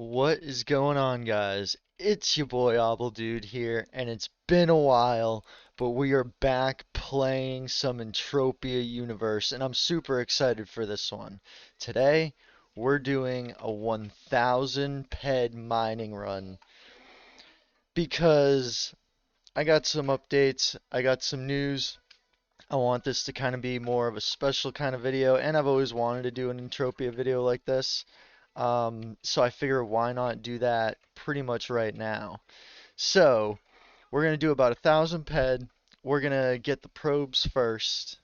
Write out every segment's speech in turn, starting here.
What is going on, guys? It's your boy obbldude here, and it's been a while, but we are back playing some Entropia Universe, and I'm super excited for this one. Today, we're doing a 1000 PED mining run because I got some updates, I got some news. I want this to kind of be more of a special kind of video, and I've always wanted to do an Entropia video like this. So I figure why not do that pretty much right now. So we're gonna do about 1,000 PED. We're gonna get the probes first,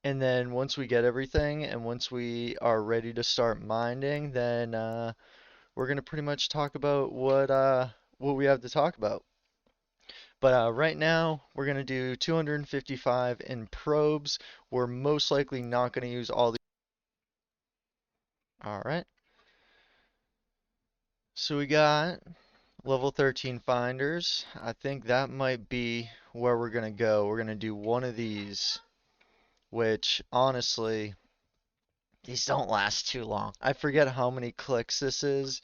and then once we get everything, and once we are ready to start mining, then we're gonna pretty much talk about what we have to talk about. But right now, we're gonna do 255 in probes. We're most likely not gonna use all the. All right. So we got level 13 finders. I think that might be where we're gonna go. We're gonna do one of these, which honestly, these don't last too long. I forget how many clicks this is,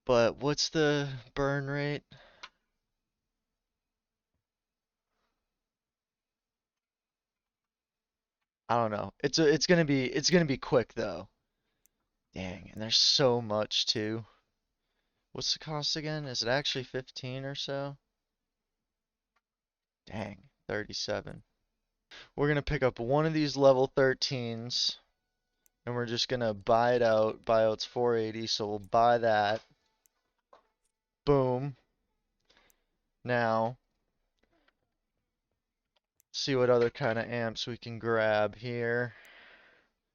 but what's the burn rate? I don't know. It's gonna be quick though. Dang, and there's so much too. What's the cost again? Is it actually 15 or so? Dang, 37. We're gonna pick up one of these level 13s. And we're just gonna buy it out. Buy out's 480, so we'll buy that. Boom. Now, see what other kind of amps we can grab here.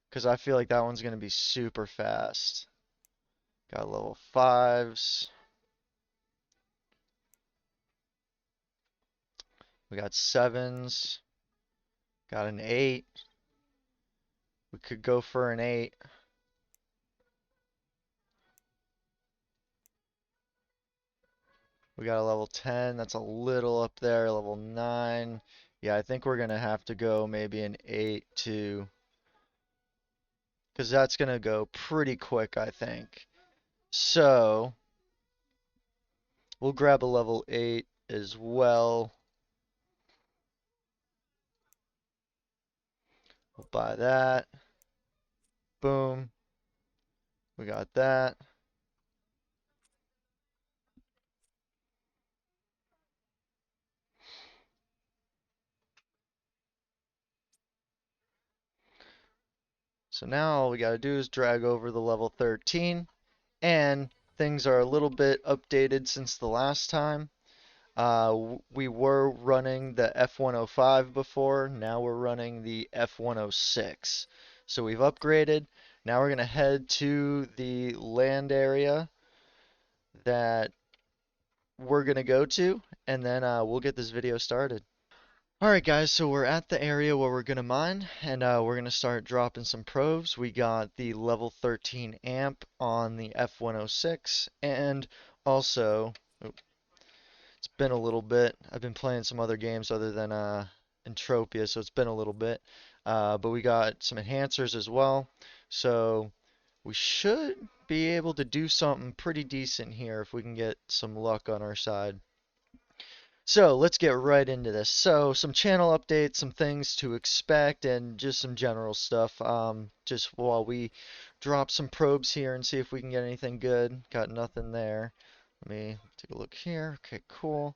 Because I feel like that one's gonna be super fast. Got level 5s. We got 7s. Got an 8. We could go for an 8. We got a level 10. That's a little up there. Level 9. Yeah, I think we're gonna have to go maybe an 8 too. Because that's gonna go pretty quick, I think. So, we'll grab a level 8 as well. We'll buy that. Boom. We got that. So now all we got to do is drag over the level 13. And things are a little bit updated since the last time. We were running the F105 before. Now we're running the F106. So we've upgraded. Now we're going to head to the land area that we're going to go to, and then we'll get this video started. Alright guys, so we're at the area where we're going to mine, and we're going to start dropping some probes. We got the level 13 amp on the F106, and also, it's been a little bit. I've been playing some other games other than Entropia, so it's been a little bit. But we got some enhancers as well, so we should be able to do something pretty decent here if we can get some luck on our side. So let's get right into this. So some channel updates, some things to expect, and just some general stuff. Just while we drop some probes here and see if we can get anything good. Got nothing there. Let me take a look here. Okay, cool.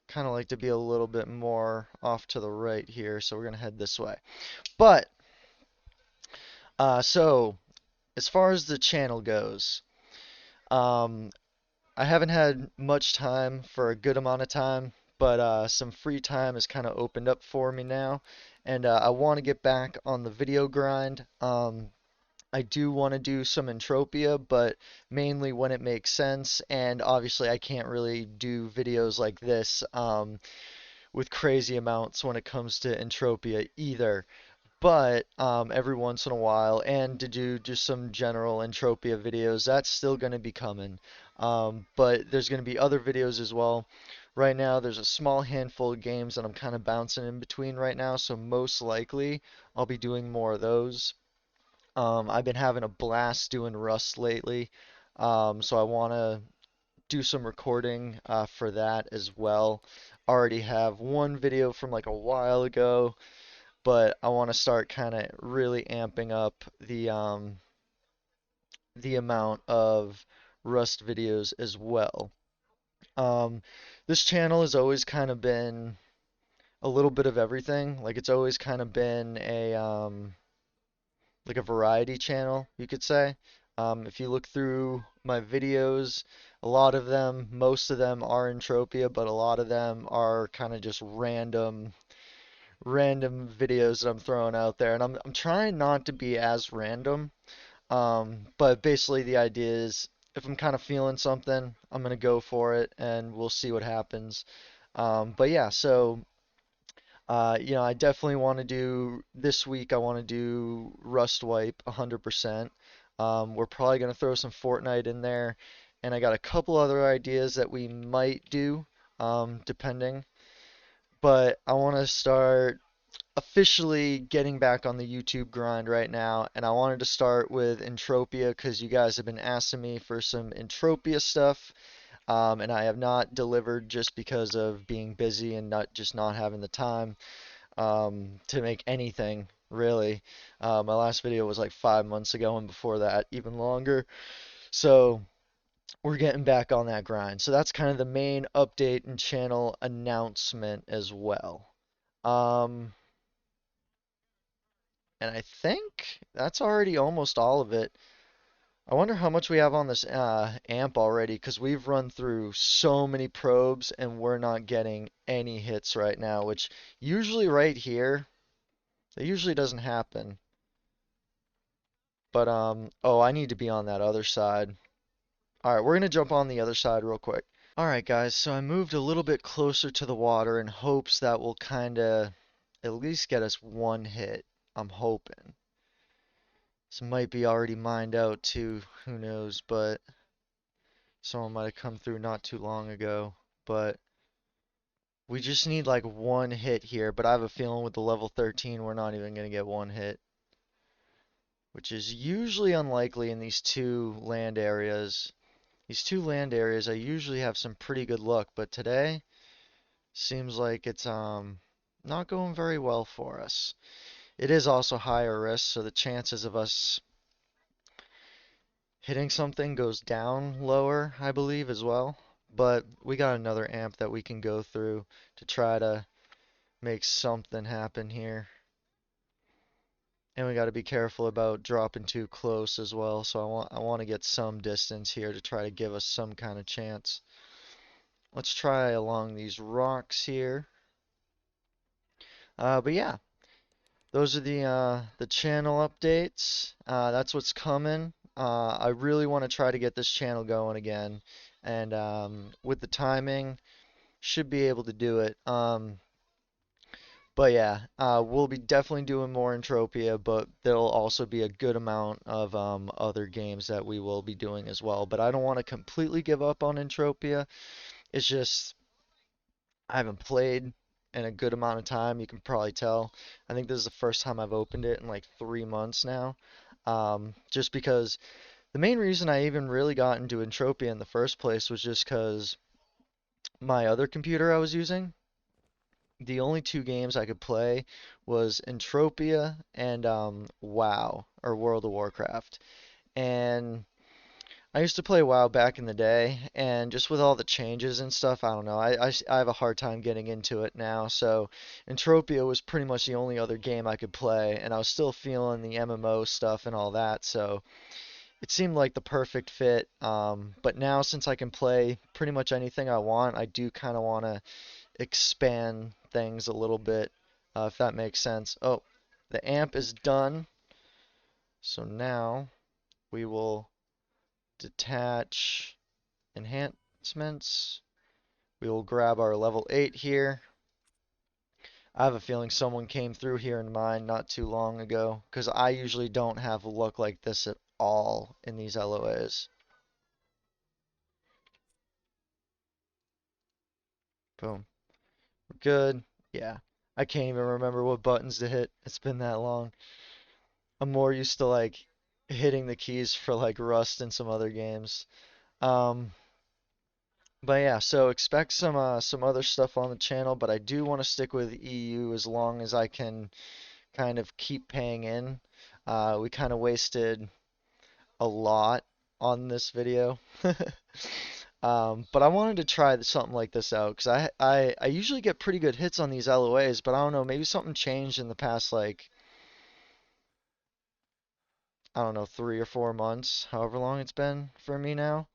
Kind of like to be a little bit more off to the right here, so we're gonna head this way. But so as far as the channel goes, um, I haven't had much time for a good amount of time, but some free time has kind of opened up for me now, and I want to get back on the video grind. I do want to do some Entropia, but mainly when it makes sense, and obviously I can't really do videos like this with crazy amounts when it comes to Entropia either. But every once in a while, and to do just some general Entropia videos, that's still going to be coming. But there's going to be other videos as well. Right now, there's a small handful of games that I'm kind of bouncing in between right now, so most likely I'll be doing more of those. I've been having a blast doing Rust lately. So I want to do some recording for that as well. Already have one video from like a while ago, but I want to start kind of really amping up the amount of Rust videos as well. Um, this channel has always kind of been a little bit of everything. Like it's always kind of been a like a variety channel, you could say. If you look through my videos, a lot of them, most of them are Entropia, but a lot of them are kind of just random videos that I'm throwing out there, and I'm trying not to be as random. But basically the idea is if I'm kind of feeling something, I'm gonna go for it, and we'll see what happens. But yeah, so I definitely want to do this week. I want to do Rust Wipe 100%. We're probably going to throw some Fortnite in there, and I got a couple other ideas that we might do, depending. But I want to start officially getting back on the YouTube grind right now, and I wanted to start with Entropia because you guys have been asking me for some Entropia stuff, and I have not delivered just because of being busy and not having the time to make anything really. My last video was like 5 months ago, and before that, even longer. So we're getting back on that grind. So that's kind of the main update and channel announcement as well. Um, and I think that's already almost all of it. I wonder how much we have on this amp already, because we've run through so many probes and we're not getting any hits right now, which usually right here, that usually doesn't happen. But oh, I need to be on that other side. All right, we're gonna jump on the other side real quick. All right, guys, so I moved a little bit closer to the water in hopes that will kind of at least get us one hit. I'm hoping. This might be already mined out too, who knows, but someone might have come through not too long ago. But we just need like one hit here, but I have a feeling with the level 13 we're not even gonna get one hit, which is usually unlikely in these two land areas. These two land areas, I usually have some pretty good luck, but today seems like it's not going very well for us. It is also higher risk, so the chances of us hitting something goes down lower, I believe, as well. But we got another amp that we can go through to try to make something happen here. And we got to be careful about dropping too close as well, so I want to get some distance here to try to give us some kind of chance. Let's try along these rocks here. But yeah, those are the channel updates. That's what's coming. I really want to try to get this channel going again, and with the timing, should be able to do it. But yeah, we'll be definitely doing more Entropia, but there'll also be a good amount of other games that we will be doing as well. But I don't want to completely give up on Entropia. It's just I haven't played in a good amount of time. You can probably tell. I think this is the first time I've opened it in like 3 months now. Just because the main reason I even really got into Entropia in the first place was just because my other computer I was using, the only two games I could play was Entropia and WoW or World of Warcraft. And I used to play WoW back in the day, and just with all the changes and stuff, I don't know. I have a hard time getting into it now. So Entropia was pretty much the only other game I could play, and I was still feeling the MMO stuff and all that. So it seemed like the perfect fit. But now since I can play pretty much anything I want, I do kind of want to expand things a little bit, if that makes sense. Oh, the amp is done. So now we will detach enhancements. We will grab our level 8 here. I have a feeling someone came through here in mine not too long ago, because I usually don't have luck like this at all in these LOAs. Boom. We're good. Yeah. I can't even remember what buttons to hit. It's been that long. I'm more used to like hitting the keys for like Rust and some other games. Um, but yeah, so expect some other stuff on the channel, but I do want to stick with EU as long as I can kind of keep paying in. We kind of wasted a lot on this video. But I wanted to try something like this out because I usually get pretty good hits on these LOAs, but I don't know, maybe something changed in the past like I don't know, 3 or 4 months, however long it's been for me now.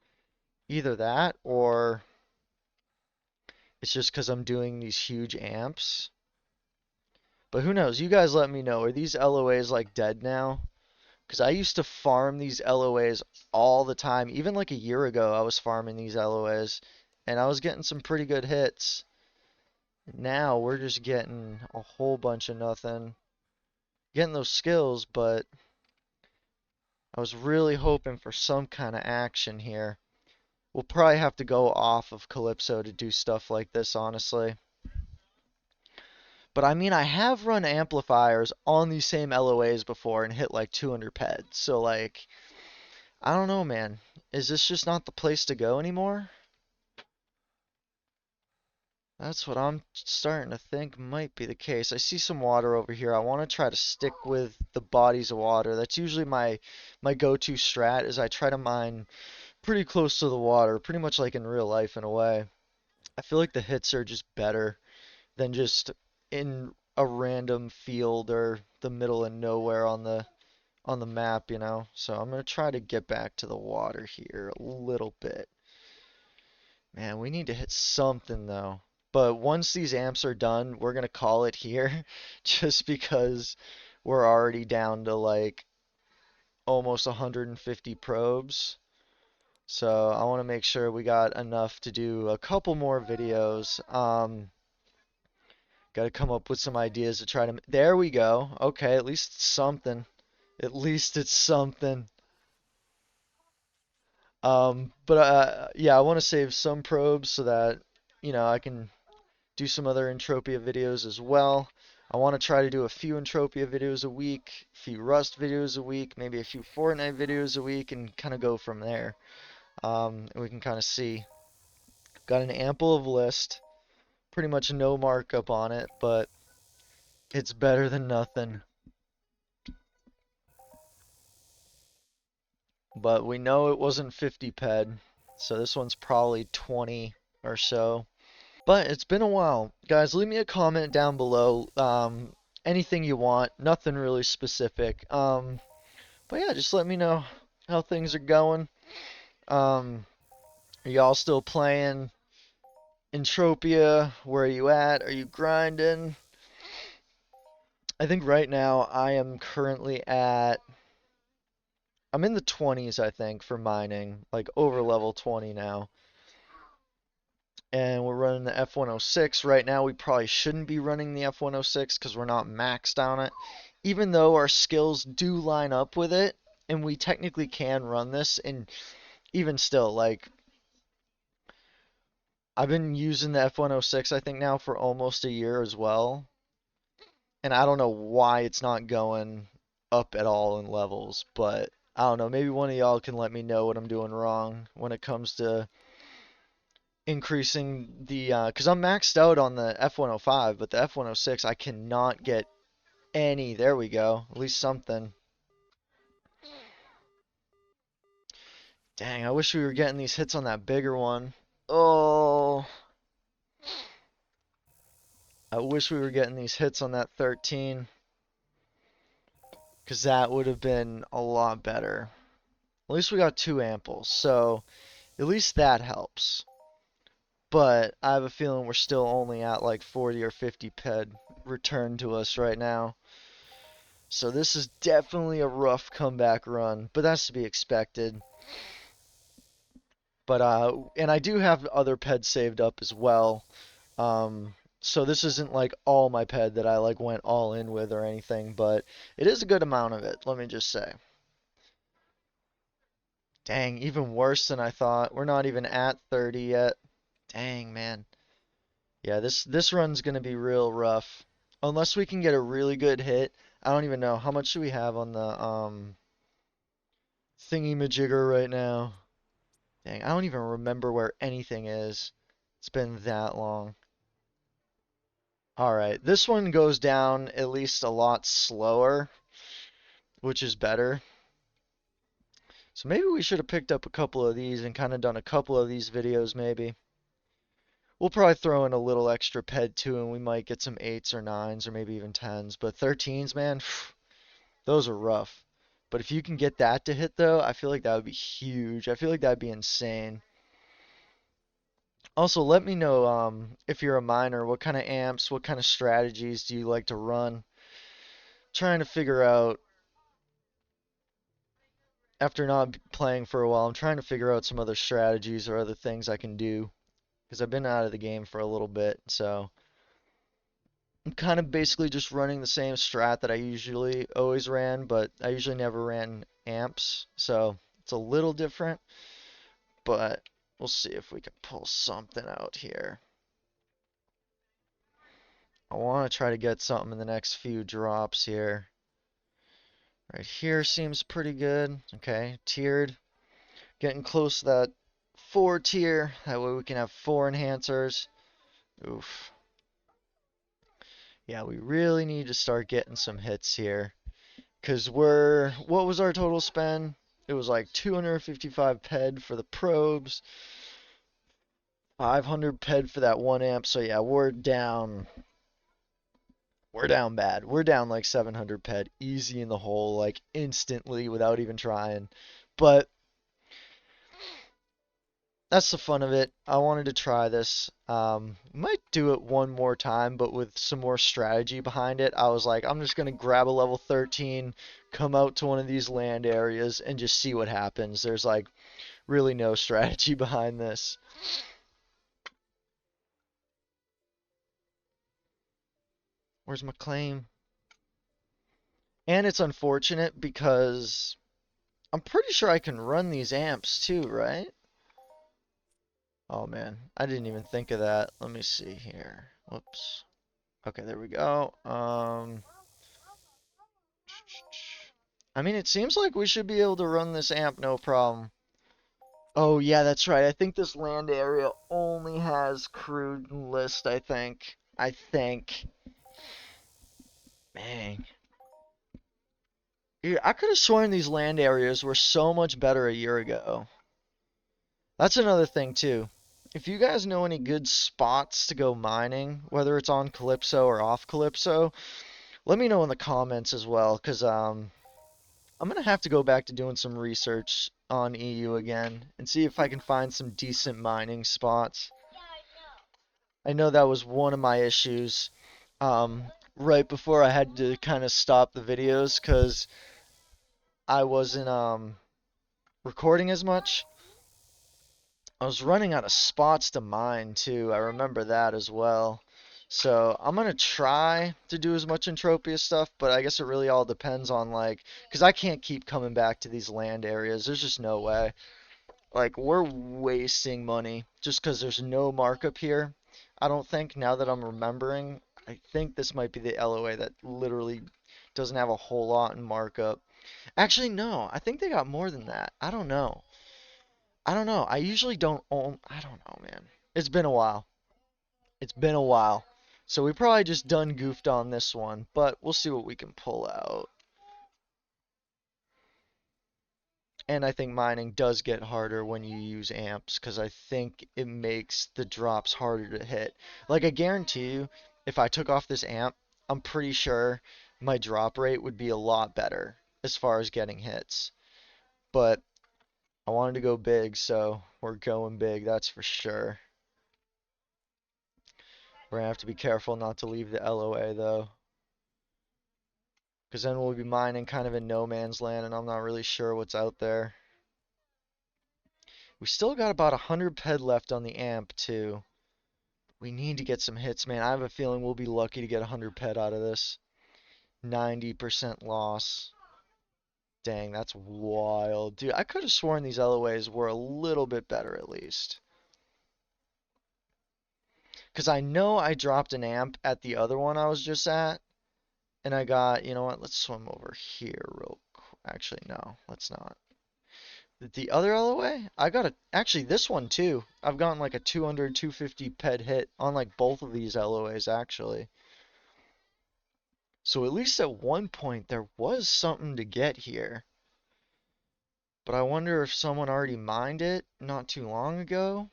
Either that or it's just because I'm doing these huge amps. But who knows? You guys let me know. Are these LOAs like dead now? Because I used to farm these LOAs all the time. Even like a year ago, I was farming these LOAs and I was getting some pretty good hits. Now we're just getting a whole bunch of nothing. Getting those skills, but I was really hoping for some kind of action here. We'll probably have to go off of Calypso to do stuff like this, honestly. But I mean, I have run amplifiers on these same LOAs before and hit like 200 PED. So like, I don't know, man. Is this just not the place to go anymore? That's what I'm starting to think might be the case. I see some water over here. I want to try to stick with the bodies of water. That's usually my go-to strat is I try to mine pretty close to the water, pretty much like in real life in a way. I feel like the hits are just better than just in a random field or the middle of nowhere on the map, you know. So I'm gonna try to get back to the water here a little bit. Man, we need to hit something though. But once these amps are done, we're gonna call it here, just because we're already down to like almost 150 probes. So I want to make sure we got enough to do a couple more videos. Got to come up with some ideas to try to. There we go. Okay, at least it's something. At least it's something. But yeah, I want to save some probes so that I can do some other Entropia videos as well. I want to try to do a few Entropia videos a week, a few Rust videos a week, maybe a few Fortnite videos a week, and kind of go from there. And we can kind of see. Got an ample of list, pretty much no markup on it, but it's better than nothing. But we know it wasn't 50 PED, so this one's probably 20 or so. But it's been a while. Guys, leave me a comment down below. Anything you want, nothing really specific. But yeah, just let me know how things are going. Are y'all still playing Entropia? Where are you at? Are you grinding? I think right now I am currently at I'm in the 20s, I think, for mining, like over level 20 now. And we're running the F106. Right now, we probably shouldn't be running the F106 because we're not maxed on it. Even though our skills do line up with it, and we technically can run this, and even still, like, I've been using the F106, I think, now for almost a year as well. And I don't know why it's not going up at all in levels, but I don't know. Maybe one of y'all can let me know what I'm doing wrong when it comes to increasing the because I'm maxed out on the F105, but the F106 I cannot get any. There we go. At least something. Dang, I wish we were getting these hits on that bigger one. Oh, I wish we were getting these hits on that 13 because that would have been a lot better. At least we got two amples, so at least that helps. But I have a feeling we're still only at like 40 or 50 PED return to us right now. So this is definitely a rough comeback run, but that's to be expected. But and I do have other PED saved up as well. So this isn't like all my PED that I like went all in with or anything, but it is a good amount of it, let me just say. Dang, even worse than I thought. We're not even at 30 yet. Dang, man. Yeah, this run's gonna be real rough. Unless we can get a really good hit. I don't even know. How much do we have on the thingy-majigger right now. Dang, I don't even remember where anything is. It's been that long. Alright, this one goes down at least a lot slower, which is better. So maybe we should have picked up a couple of these and kind of done a couple of these videos maybe. We'll probably throw in a little extra PED too, and we might get some 8s or 9s or maybe even 10s. But 13s, man, those are rough. But if you can get that to hit though, I feel like that would be huge. I feel like that'd be insane. Also, let me know if you're a miner, what kind of amps, what kind of strategies do you like to run? Trying to figure out, after not playing for a while, I'm trying to figure out some other strategies or other things I can do. Because I've been out of the game for a little bit, so I'm kind of basically just running the same strat that I usually always ran, but I usually never ran amps, so it's a little different, but we'll see if we can pull something out here. I want to try to get something in the next few drops here. Right here seems pretty good. Okay, tiered. Getting close to that 4 tier. That way we can have 4 enhancers. Oof. Yeah, we really need to start getting some hits here. Because what was our total spend? It was like 255 PED for the probes, 500 PED for that 1 amp. So yeah, we're down. We're down bad. We're down like 700 PED, easy in the hole, like instantly without even trying. But that's the fun of it. I wanted to try this. Might do it one more time, but with some more strategy behind it. I was like, I'm just gonna grab a level 13, come out to one of these land areas, and just see what happens. There's like really no strategy behind this. Where's my claim? And it's unfortunate because I'm pretty sure I can run these amps too, right? Oh man, I didn't even think of that. Let me see here. Whoops. Okay, there we go. I mean, it seems like we should be able to run this amp no problem. Oh yeah, that's right. I think this land area only has crude list, I think. I think. Man. Yeah, I could have sworn these land areas were so much better a year ago. That's another thing too. If you guys know any good spots to go mining, whether it's on Calypso or off Calypso, let me know in the comments as well, because I'm gonna have to go back to doing some research on EU again and see if I can find some decent mining spots. I know that was one of my issues right before I had to kind of stop the videos because I wasn't recording as much. I was running out of spots to mine too. I remember that as well. So I'm gonna try to do as much Entropia stuff, but I guess it really all depends on like, because I can't keep coming back to these land areas. There's just no way. Like we're wasting money just because there's no markup here. I don't think now that I'm remembering, I think this might be the LOA that literally doesn't have a whole lot in markup. Actually, no, I think they got more than that. I don't know. I don't know. I usually don't own. I don't know, man. It's been a while. It's been a while. So we probably just done goofed on this one, but we'll see what we can pull out. And I think mining does get harder when you use amps because I think it makes the drops harder to hit. Like I guarantee you, if I took off this amp, I'm pretty sure my drop rate would be a lot better as far as getting hits. But I wanted to go big, so we're going big, that's for sure. We're gonna have to be careful not to leave the LOA though, because then we'll be mining kind of in no man's land, and I'm not really sure what's out there. We still got about 100 PED left on the amp too. We need to get some hits, man. I have a feeling we'll be lucky to get 100 PED out of this. 90% loss. Dang, that's wild. Dude, I could have sworn these LOAs were a little bit better at least. Because I know I dropped an amp at the other one I was just at. And I got, you know what, let's swim over here real quick. Actually, no, let's not. The other LOA, I got actually this one too. I've gotten like a 200, 250 PED hit on like both of these LOAs actually. So at least at one point there was something to get here. But I wonder if someone already mined it not too long ago,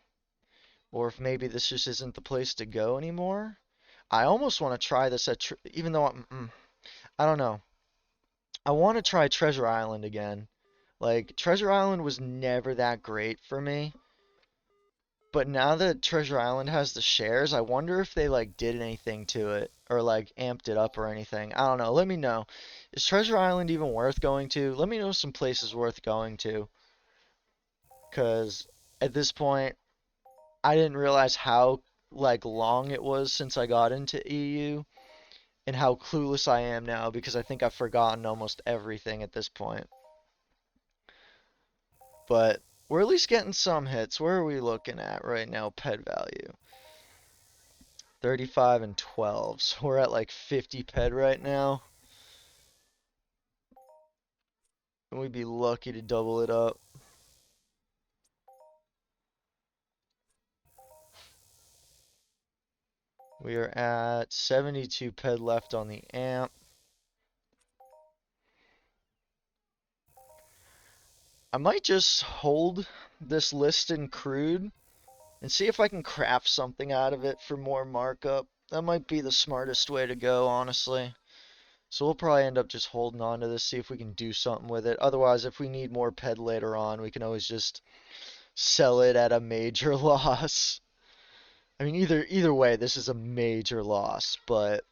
or if maybe this just isn't the place to go anymore. I almost want to try this at, even though I don't know. I want to try Treasure Island again. Like, Treasure Island was never that great for me. But now that Treasure Island has the shares, I wonder if they like did anything to it or like amped it up or anything. I don't know. Let me know. Is Treasure Island even worth going to? Let me know some places worth going to. Cause at this point, I didn't realize how like long it was since I got into EU and how clueless I am now because I think I've forgotten almost everything at this point. But we're at least getting some hits. Where are we looking at right now? PED value. 35 and 12. So we're at like 50 PED right now. And we'd be lucky to double it up. We are at 72 PED left on the amp. I might just hold this list in crude and see if I can craft something out of it for more markup. That might be the smartest way to go, honestly. So we'll probably end up just holding on to this, see if we can do something with it. Otherwise, if we need more PED later on, we can always just sell it at a major loss. I mean, either way, this is a major loss, but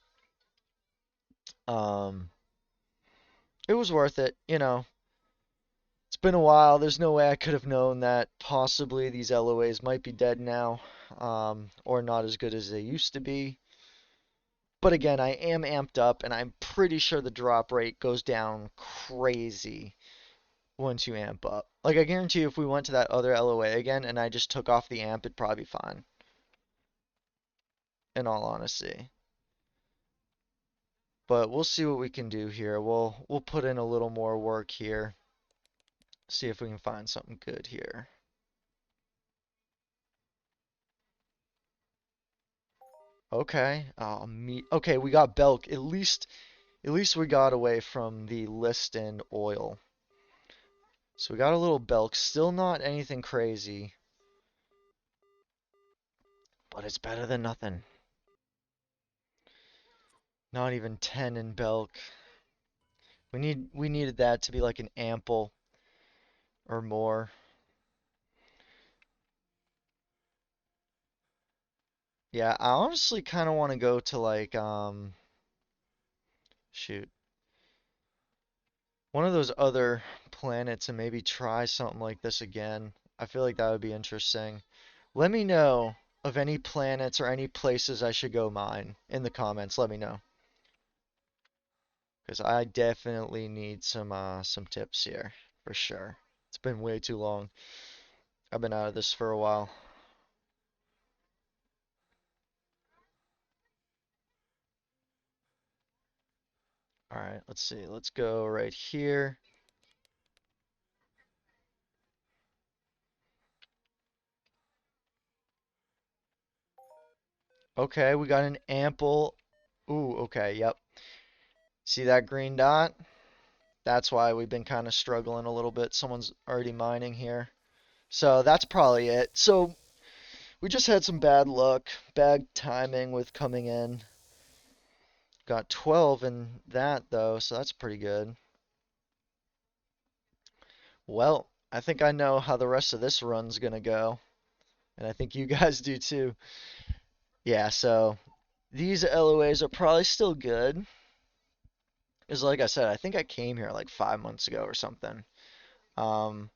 um, it was worth it. You know, it's been a while. There's no way I could have known that possibly these LOAs might be dead now, or not as good as they used to be. But again, I am amped up, and I'm pretty sure the drop rate goes down crazy once you amp up. Like, I guarantee you, if we went to that other LOA again and I just took off the amp, it'd probably be fine, in all honesty. But we'll see what we can do here. We'll put in a little more work here. See if we can find something good here. Okay. Okay, we got Belk. At least we got away from the list and oil. So we got a little Belk. Still not anything crazy. But it's better than nothing. Not even 10 in Belk. We needed that to be like an ample or more. Yeah, I honestly kind of want to go to like shoot, one of those other planets and maybe try something like this again. I feel like that would be interesting. Let me know of any planets or any places I should go mine in the comments. Let me know. Because I definitely need some tips here for sure. It's been way too long. I've been out of this for a while. All right, let's see. Let's go right here. Okay, we got an ample. Ooh, okay, yep. See that green dot? That's why we've been kind of struggling a little bit. Someone's already mining here. So that's probably it. So we just had some bad luck, bad timing with coming in. Got 12 in that though, so that's pretty good. Well, I think I know how the rest of this run's gonna go, and I think you guys do too. Yeah, so these LOAs are probably still good. Because like I said, I think I came here like 5 months ago or something. Um,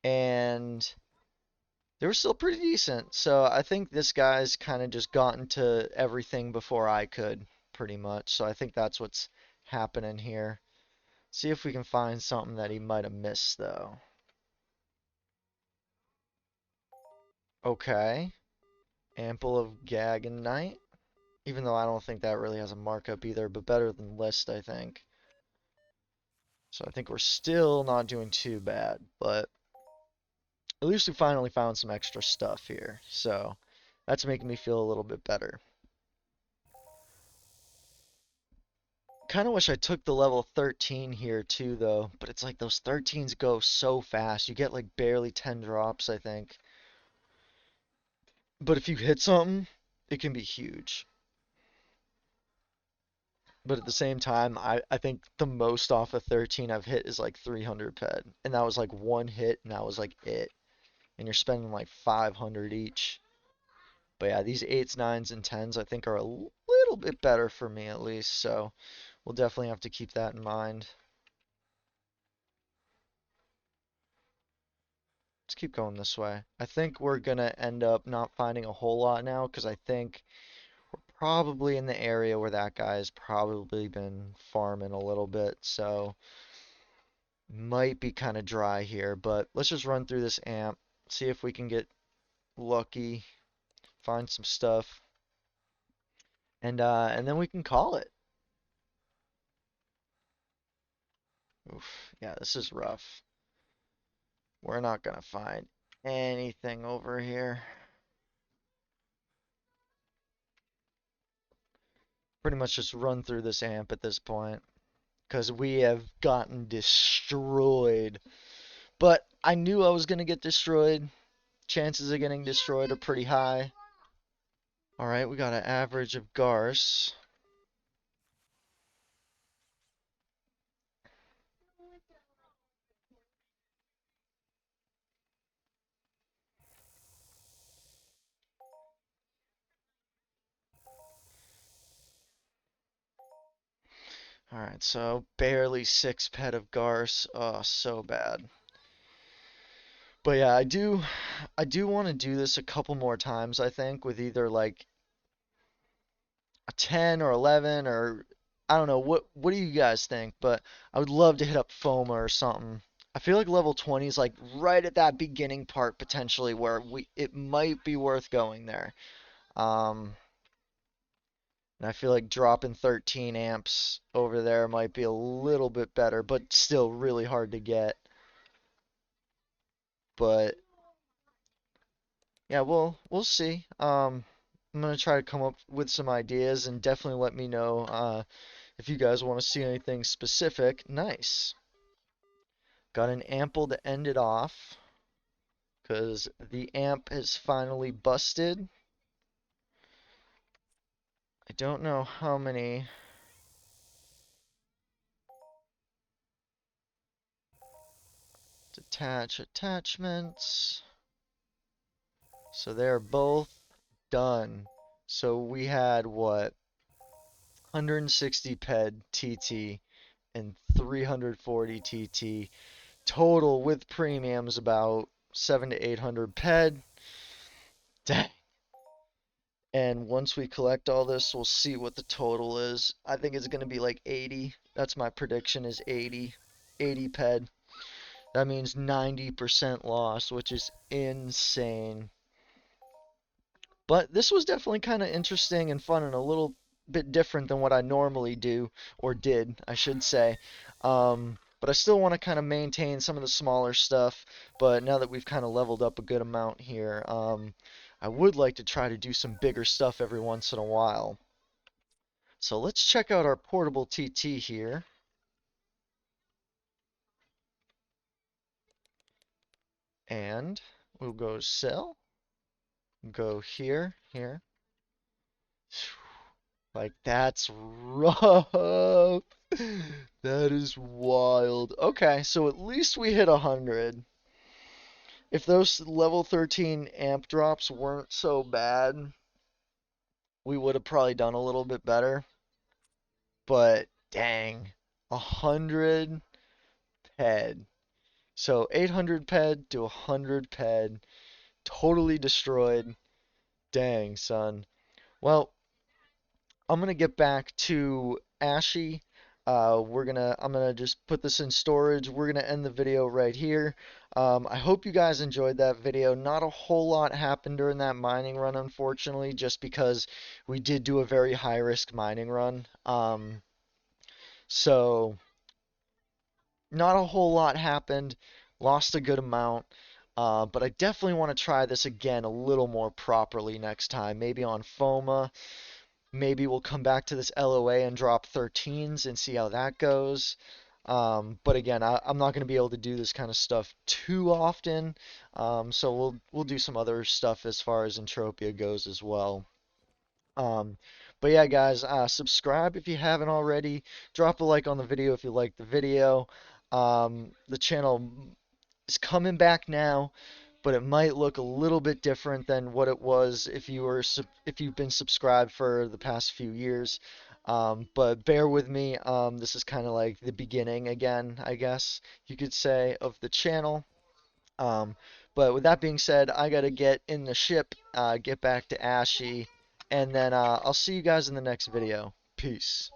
and they were still pretty decent. So I think this guy's kind of just gotten to everything before I could, pretty much. So I think that's what's happening here. See if we can find something that he might have missed, though. Okay. Ample of Gag and Night. Even though I don't think that really has a markup either, but better than List, I think. So I think we're still not doing too bad, but at least we finally found some extra stuff here. So that's making me feel a little bit better. Kind of wish I took the level 13 here too, though. But it's like those 13s go so fast. You get like barely 10 drops, I think. But if you hit something, it can be huge. But at the same time, I think the most off of 13 I've hit is like 300 ped. And that was like one hit, and that was like it. And you're spending like 500 each. But yeah, these 8s, 9s, and 10s I think are a little bit better for me at least. So we'll definitely have to keep that in mind. Let's keep going this way. I think we're gonna end up not finding a whole lot now because I think we're probably in the area where that guy's probably been farming a little bit. So might be kind of dry here, but let's just run through this amp, see if we can get lucky, find some stuff, and then we can call it. Oof, yeah, this is rough. We're not gonna find anything over here. Pretty much just run through this amp at this point, because we have gotten destroyed. But I knew I was gonna get destroyed. Chances of getting destroyed are pretty high. Alright, we got an average of Garce. Alright, so barely 6 pet of Garce. Oh, so bad. But yeah, I do want to do this a couple more times, I think, with either like a 10 or 11 or I don't know, what do you guys think? But I would love to hit up FOMA or something. I feel like level 20 is like right at that beginning part potentially where we it might be worth going there. Um, and I feel like dropping 13 amps over there might be a little bit better, but still really hard to get. But yeah, we'll see. I'm gonna try to come up with some ideas and definitely let me know if you guys want to see anything specific. Nice. Got an ample to end it off because the amp has finally busted. I don't know how many. Detach attachments. So they're both done. So we had what? 160 PED TT and 340 TT. Total with premiums about 7 to 800 PED. Dang. And once we collect all this, we'll see what the total is. I think it's going to be like 80. That's my prediction is 80. 80 PED. That means 90% loss, which is insane. But this was definitely kind of interesting and fun and a little bit different than what I normally do, or did, I should say. But I still want to kind of maintain some of the smaller stuff. But now that we've kind of leveled up a good amount here, I would like to try to do some bigger stuff every once in a while. So let's check out our portable TT here. And we'll go sell, go here, here. Like, that's rough. That is wild. Okay, so at least we hit 100. If those level 13 amp drops weren't so bad, we would have probably done a little bit better. But dang, 100 ped. So 800 ped to 100 ped. Totally destroyed. Dang, son. Well, I'm gonna get back to Ashy. I'm gonna just put this in storage. We're gonna end the video right here. I hope you guys enjoyed that video. Not a whole lot happened during that mining run, unfortunately, just because we did do a very high risk mining run. So not a whole lot happened. Lost a good amount. But I definitely want to try this again a little more properly next time. Maybe on FOMA. Maybe we'll come back to this LOA and drop 13s and see how that goes. But again, I'm not going to be able to do this kind of stuff too often. So we'll do some other stuff as far as Entropia goes as well. Um, but yeah, guys, subscribe if you haven't already. Drop a like on the video if you like the video. The channel is coming back now, but it might look a little bit different than what it was if you've been subscribed for the past few years. But bear with me. This is kind of like the beginning again, I guess you could say, of the channel. Um, but with that being said, I gotta get in the ship, get back to Ashy, and then I'll see you guys in the next video. Peace.